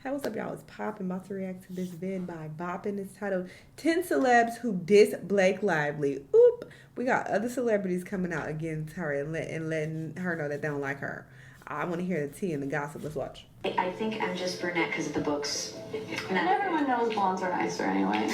Hey, what's up, y'all? It's Pop. I'm about to react to this vid by Boppin'. It's titled 10 Celebs Who Diss Blake Lively. Oop! We got other celebrities coming out against her and letting her know that they don't like her. I want to hear the tea and the gossip. Let's watch. I think I'm just brunette because of the books. And everyone knows blondes are nicer anyway.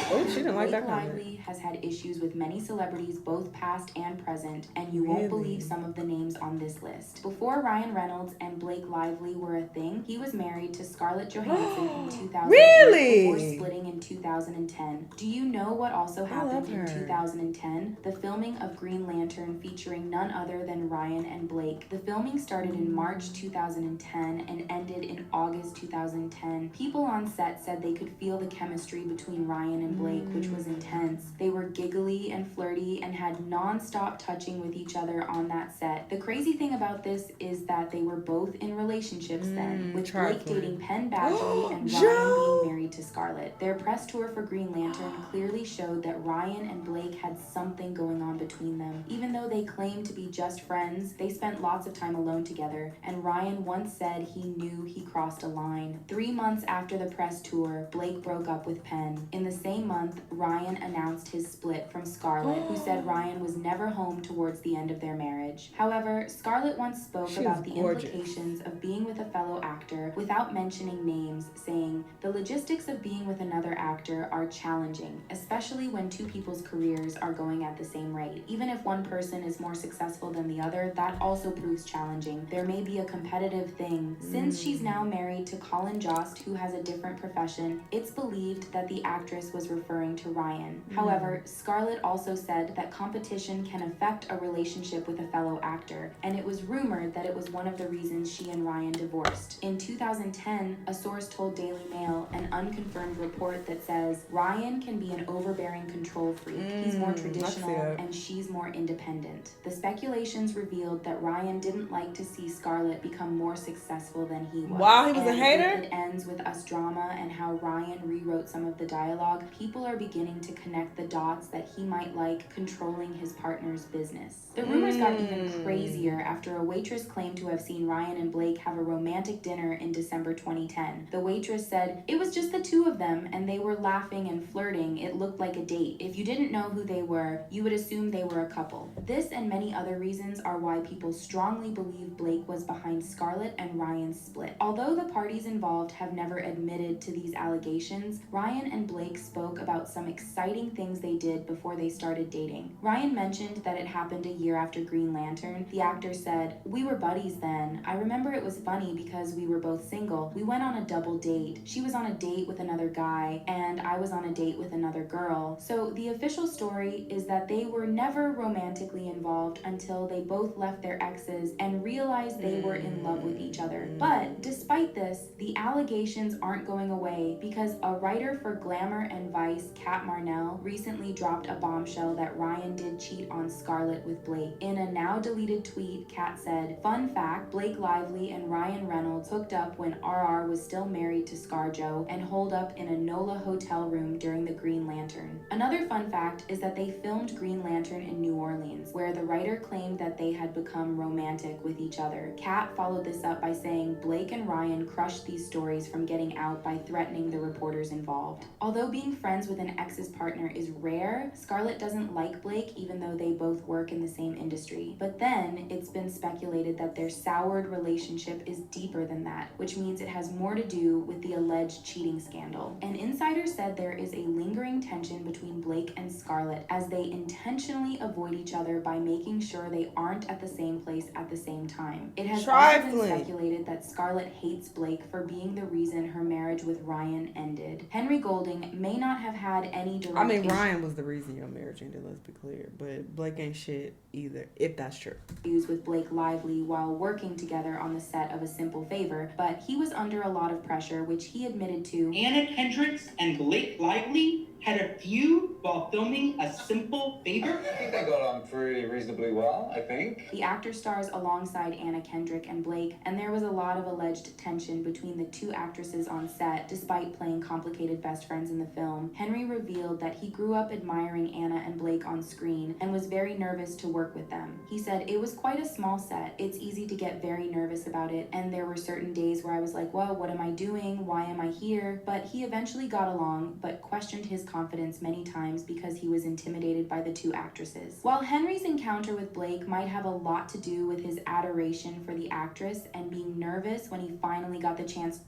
Oh, she didn't like Blake that comment. Lively has had issues with many celebrities, both past and present, and you Really? won't believe some of the names on this list. Before Ryan Reynolds and Blake Lively were a thing, he was married to Scarlett Johansson in 2008 Really? before splitting in 2010. Do you know what also happened in 2010? The filming of Green Lantern featuring none other than Ryan and Blake. The filming started in March 2010 and ended in August 2010. People on set said they could feel the chemistry between Ryan and Blake, which was intense. They were giggly and flirty and had non-stop touching with each other on that set. The crazy thing about this is that they were both in relationships then, with Blake dating Penn Badgley and Ryan being married to Scarlett. Their press tour for Green Lantern clearly showed that Ryan and Blake had something going on between them. Even though they claimed to be just friends, they spent lots of time alone together, and Ryan once said he knew he crossed a line. 3 months after the press tour, Blake broke up with Penn. In the same month, Ryan announced his split from Scarlett, who said Ryan was never home towards the end of their marriage. However, Scarlett once spoke about the implications of being with a fellow actor without mentioning names, saying, "The logistics of being with another actor are challenging, especially when two people's careers are going at the same rate. Even if one person is more successful than the other, that also proves challenging. There may be a competitive thing." Since she's now married to Colin Jost, who has a different profession, it's believed that the actress was referring to Ryan. However, Scarlett also said that competition can affect a relationship with a fellow actor, and it was rumored that it was one of the reasons she and Ryan divorced. In 2010, a source told Daily Mail an unconfirmed report that says Ryan can be an overbearing control freak. He's more traditional and she's more independent. The speculations revealed that Ryan didn't like to see Scarlett become more successful than he was. Wow, he was a hater? It ends with us drama and how Ryan rewrote some of the dialogue. People are beginning to connect the dots that he might like controlling his partner's business. The rumors got even crazier after a waitress claimed to have seen Ryan and Blake have a romantic dinner in December 2010. The waitress said, "It was just the two of them and they were laughing and flirting. It looked like a date. If you didn't know who they were, you would assume they were a couple." This and many other reasons are why people strongly believe Blake was behind Scarlett and Ryan's split. Although the parties involved have never admitted to these allegations, Ryan and Blake spoke about some exciting things they did before they started dating. Ryan mentioned that it happened a year after Green Lantern. The actor said, "We were buddies then. I remember it was funny because we were both single. We went on a double date. She was on a date with another guy, and I was on a date with another girl." So the official story is that they were never romantically involved until they both left their exes and realized they were in love with each other. But despite this, the allegations aren't going away because a writer for Glamour and Vice, Kat Marnell, recently dropped a bombshell that Ryan did cheat on Scarlett with Blake. In a now deleted tweet, Kat said, "Fun fact, Blake Lively and Ryan Reynolds hooked up when RR was still married to ScarJo and holed up in a NOLA hotel room during the Green Lantern." Another fun fact is that they filmed Green Lantern in New Orleans, where the writer claimed that they had become romantic with each other. Kat followed this up by saying Blake and Ryan crushed these stories from getting out by threatening the reporters involved. Although being friends with an ex's partner is rare, Scarlett doesn't like Blake even though they both work in the same industry. But then it's been speculated that their soured relationship is deeper than that, which means it has more to do with the alleged cheating scandal. An insider said there is a lingering tension between Blake and Scarlett as they intentionally avoid each other by making sure they aren't at the same place at the same time. It has also been speculated that Scarlett hates Blake for being the reason her marriage with Ryan ended. Henry Golding may not have had any direct Ryan was the reason your marriage ended, let's be clear. But Blake ain't shit either, if that's true. With Blake Lively while working together on the set of A Simple Favor, but he was under a lot of pressure, which he admitted to. Anna Kendricks and Blake Lively had a feud while filming A Simple Favor? I think they got on pretty reasonably well, I think. The actor stars alongside Anna Kendrick and Blake, and there was a lot of alleged tension between the two actresses on set, despite playing complicated best friends in the film. Henry revealed that he grew up admiring Anna and Blake on screen and was very nervous to work with them. He said, "It was quite a small set. It's easy to get very nervous about it, and there were certain days where I was like, well, what am I doing? Why am I here?" But he eventually got along, but questioned his confidence many times because he was intimidated by the two actresses. While Henry's encounter with Blake might have a lot to do with his adoration for the actress and being nervous when he finally got the chance,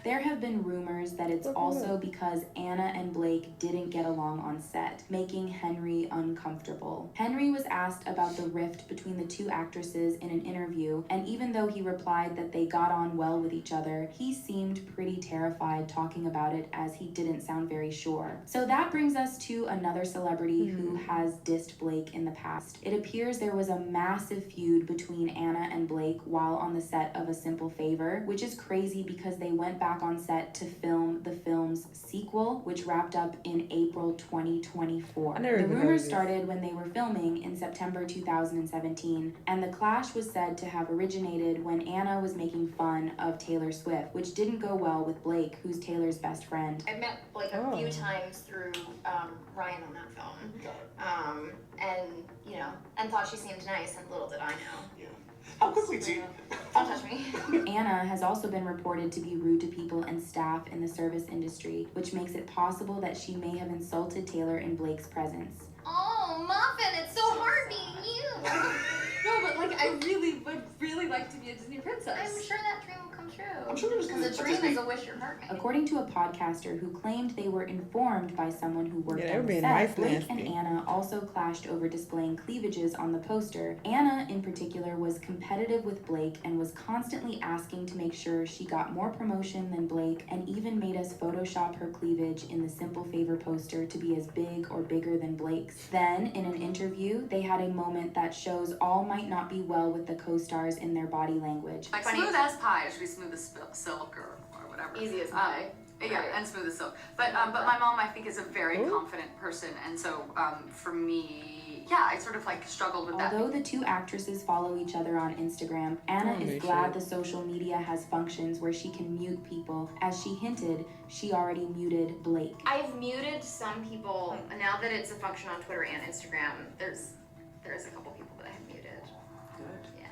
there have been rumors that it's also because Anna and Blake didn't get along on set, making Henry uncomfortable. Henry was asked about the rift between the two actresses in an interview, and even though he replied that they got on well with each other, he seemed pretty terrified talking about it, as he didn't sound very sure. So that brings us to another celebrity who has dissed Blake in the past. It appears there was a massive feud between Anna and Blake while on the set of A Simple Favor, which is crazy because they went back on set to film the film's sequel, which wrapped up in April 2024. The rumors started when they were filming in September 2017, and the clash was said to have originated when Anna was making fun of Taylor Swift, which didn't go well with Blake, who's Taylor's best friend. I met Blake a few times through Ryan on that film, and thought she seemed nice, and little did I know. Yeah. How quickly Don't touch me. Anna has also been reported to be rude to people and staff in the service industry, which makes it possible that she may have insulted Taylor in Blake's presence. Oh, Muffin, it's so hard being you. No, but like, I really would like to be a Disney princess. I'm sure that dream will come true. I'm sure there's Because a dream is a wish your heart makes. According to a podcaster who claimed they were informed by someone who worked on the being set, nice, Blake nasty. and Anna also clashed over displaying cleavages on the poster. Anna, in particular, was competitive with Blake and was constantly asking to make sure she got more promotion than Blake, and even made us Photoshop her cleavage in the Simple Favor poster to be as big or bigger than Blake's. Then, in an interview, they had a moment that shows all might not be well with the co-stars in their body language. Like smooth as pie, it should be smooth as silk or whatever. Easy as pie. Yeah, and smooth as silk. But my mom, I think, is a very confident person, and so for me, yeah, I sort of like struggled with that. Although the two actresses follow each other on Instagram, Anna is glad the social media has functions where she can mute people. As she hinted, she already muted Blake. I've muted some people. Now that it's a function on Twitter and Instagram, there's a couple people that I have muted. Good. Yeah.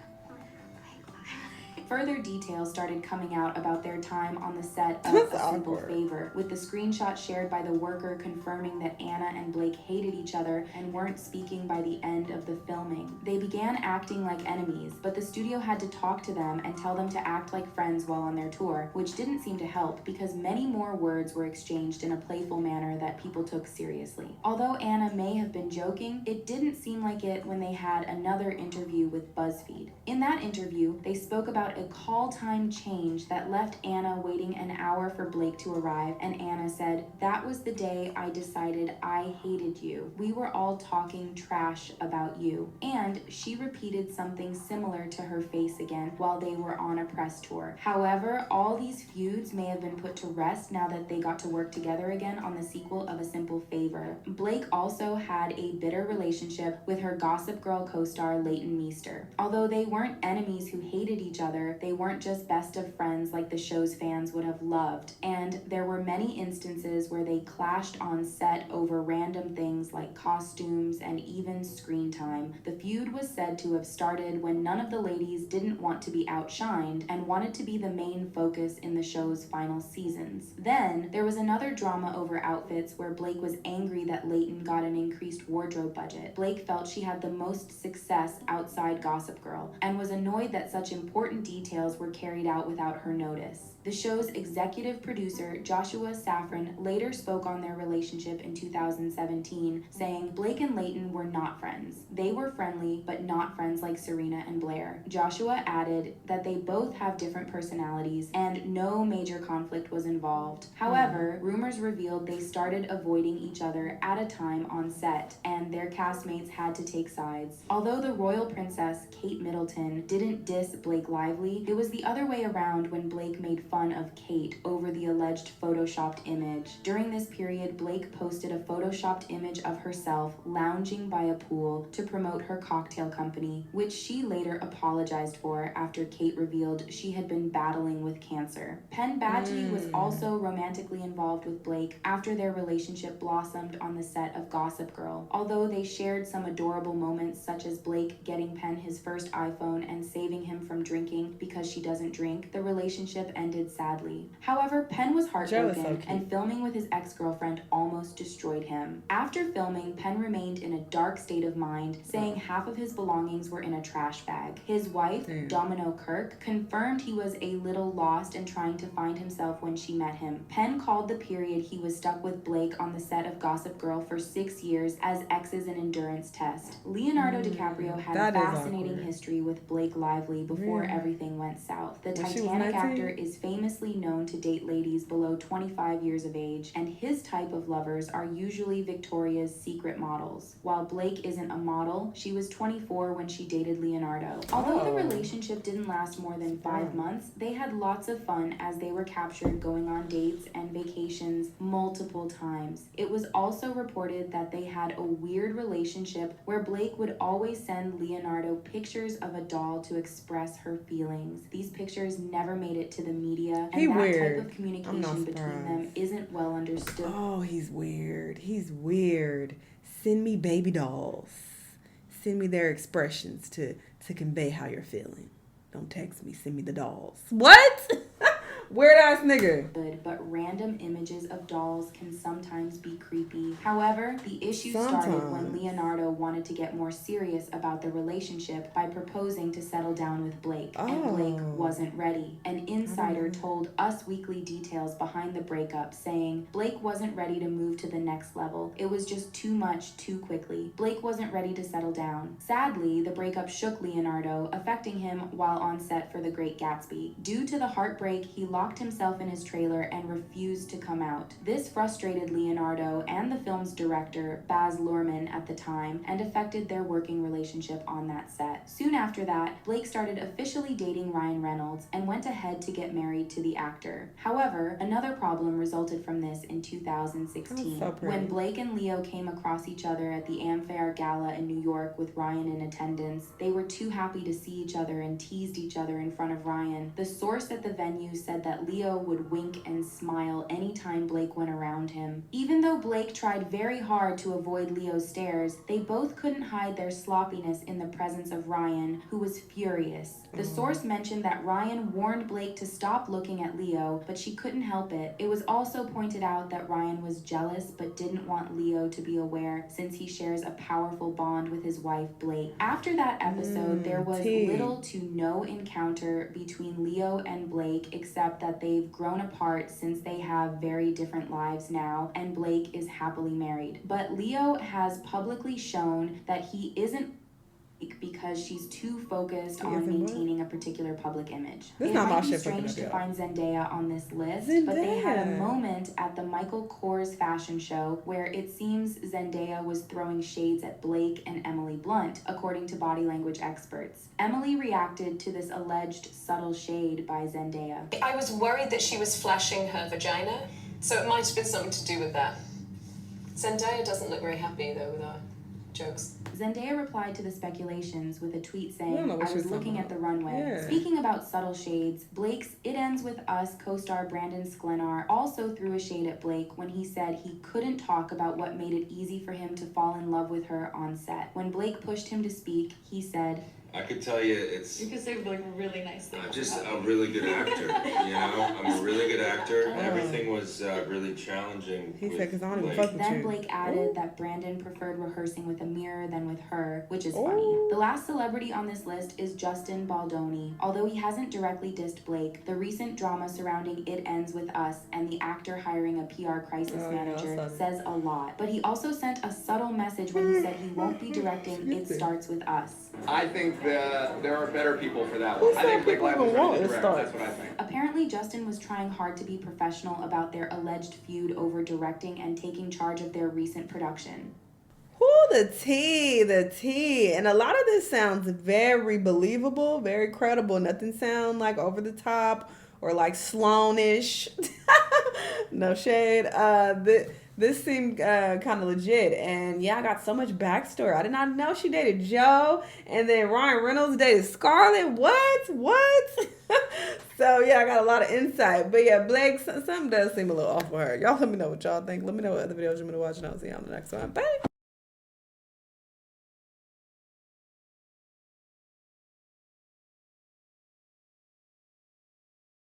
Further details started coming out about their time on the set of That's A Simple awkward. Favor, with the screenshot shared by the worker confirming that Anna and Blake hated each other and weren't speaking by the end of the filming. They began acting like enemies, but the studio had to talk to them and tell them to act like friends while on their tour, which didn't seem to help because many more words were exchanged in a playful manner that people took seriously. Although Anna may have been joking, it didn't seem like it when they had another interview with BuzzFeed. In that interview, they spoke about a call time change that left Anna waiting an hour for Blake to arrive, and Anna said, "That was the day I decided I hated you. We were all talking trash about you." And she repeated something similar to her face again while they were on a press tour. However, all these feuds may have been put to rest now that they got to work together again on the sequel of A Simple Favor. Blake also had a bitter relationship with her Gossip Girl co-star Leighton Meester. Although they weren't enemies who hated each other, they weren't just best of friends like the show's fans would have loved, and there were many instances where they clashed on set over random things like costumes and even screen time. The feud was said to have started when none of the ladies didn't want to be outshined and wanted to be the main focus in the show's final seasons. Then, there was another drama over outfits where Blake was angry that Leighton got an increased wardrobe budget. Blake felt she had the most success outside Gossip Girl and was annoyed that such important details were carried out without her notice. The show's executive producer, Joshua Safran, later spoke on their relationship in 2017, saying Blake and Leighton were not friends. They were friendly, but not friends like Serena and Blair. Joshua added that they both have different personalities and no major conflict was involved. However, rumors revealed they started avoiding each other at a time on set, and their castmates had to take sides. Although the royal princess, Kate Middleton, didn't diss Blake Lively Lively, it was the other way around when Blake made fun of Kate over the alleged photoshopped image. During this period, Blake posted a photoshopped image of herself lounging by a pool to promote her cocktail company, which she later apologized for after Kate revealed she had been battling with cancer. Penn Badgley was also romantically involved with Blake after their relationship blossomed on the set of Gossip Girl. Although they shared some adorable moments, such as Blake getting Penn his first iPhone and saving him from drinking because she doesn't drink, the relationship ended sadly. However, Penn was heartbroken, and filming with his ex-girlfriend almost destroyed him. After filming, Penn remained in a dark state of mind, saying half of his belongings were in a trash bag. His wife, Domino Kirk, confirmed he was a little lost and trying to find himself when she met him. Penn called the period he was stuck with Blake on the set of Gossip Girl for 6 years as exes an endurance test. Leonardo DiCaprio had a fascinating history with Blake Lively before everything went south. The Titanic actor is famously known to date ladies below 25 years of age, and his type of lovers are usually Victoria's Secret models. While Blake isn't a model, she was 24 when she dated Leonardo. Although the relationship didn't last more than 5 months, they had lots of fun as they were captured going on dates and vacations multiple times. It was also reported that they had a weird relationship where Blake would always send Leonardo pictures of a doll to express her feelings. These pictures never made it to the media, and type of communication between them isn't well understood. Oh, he's weird. He's weird. Send me baby dolls. Send me their expressions to convey how you're feeling. Don't text me. Send me the dolls. What? Weird ass nigga. But random images of dolls can sometimes be creepy. However, the issue started when Leonardo wanted to get more serious about the relationship by proposing to settle down with Blake, and Blake wasn't ready. An insider told Us Weekly details behind the breakup, saying Blake wasn't ready to move to the next level. It was just too much too quickly. Blake wasn't ready to settle down. Sadly, the breakup shook Leonardo, affecting him while on set for The Great Gatsby. Due to the heartbreak, he locked himself in his trailer and refused to come out. This frustrated Leonardo and the film's director, Baz Luhrmann, at the time, and affected their working relationship on that set. Soon after that, Blake started officially dating Ryan Reynolds and went ahead to get married to the actor. However, another problem resulted from this in 2016. When Blake and Leo came across each other at the Amfair Gala in New York with Ryan in attendance, they were too happy to see each other and teased each other in front of Ryan. The source at the venue said that Leo would wink and smile anytime Blake went around him. Even though Blake tried very hard to avoid Leo's stares, they both couldn't hide their sloppiness in the presence of Ryan, who was furious. The source mentioned that Ryan warned Blake to stop looking at Leo, but she couldn't help it. It was also pointed out that Ryan was jealous but didn't want Leo to be aware, since he shares a powerful bond with his wife Blake. After that episode, there was little to no encounter between Leo and Blake, except that they've grown apart since they have very different lives now, and Blake is happily married. But Leo has publicly shown that he isn't because she's too focused on maintaining a particular public image. It might be strange to find Zendaya on this list, but they had a moment at the Michael Kors fashion show where it seems Zendaya was throwing shades at Blake and Emily Blunt, according to body language experts. Emily reacted to this alleged subtle shade by Zendaya. I was worried that she was flashing her vagina, so it might have been something to do with that. Zendaya doesn't look very happy though with our jokes. Zendaya replied to the speculations with a tweet saying, I was looking at the runway. Speaking about subtle shades, Blake's It Ends With Us co-star Brandon Sklenar also threw a shade at Blake when he said he couldn't talk about what made it easy for him to fall in love with her on set. When Blake pushed him to speak, he said, I could tell you it's... You could say like really nice things. I'm just a really good actor, you know? I'm a really good actor. Everything was really challenging. He said, because I don't even fuck with you. Then Blake added that Brandon preferred rehearsing with a mirror than with her, which is funny. The last celebrity on this list is Justin Baldoni. Although he hasn't directly dissed Blake, the recent drama surrounding It Ends With Us and the actor hiring a PR crisis manager says a lot. But he also sent a subtle message when he said he won't be directing It Starts With Us. I think there are better people for that one. I think Blake Lively's ready to direct. That's what I think. Apparently, Justin was trying hard to be professional about their alleged feud over directing and taking charge of their recent production. Who the tea. And a lot of this sounds very believable, very credible. Nothing sound like over the top or like Sloanish. No shade. This seemed kind of legit. And yeah, I got so much backstory. I did not know she dated Joe. And then Ryan Reynolds dated Scarlett. What? So yeah, I got a lot of insight. But yeah, Blake, something does seem a little off for her. Y'all let me know what y'all think. Let me know what other videos you want me to watch, and I'll see you on the next one. Bye.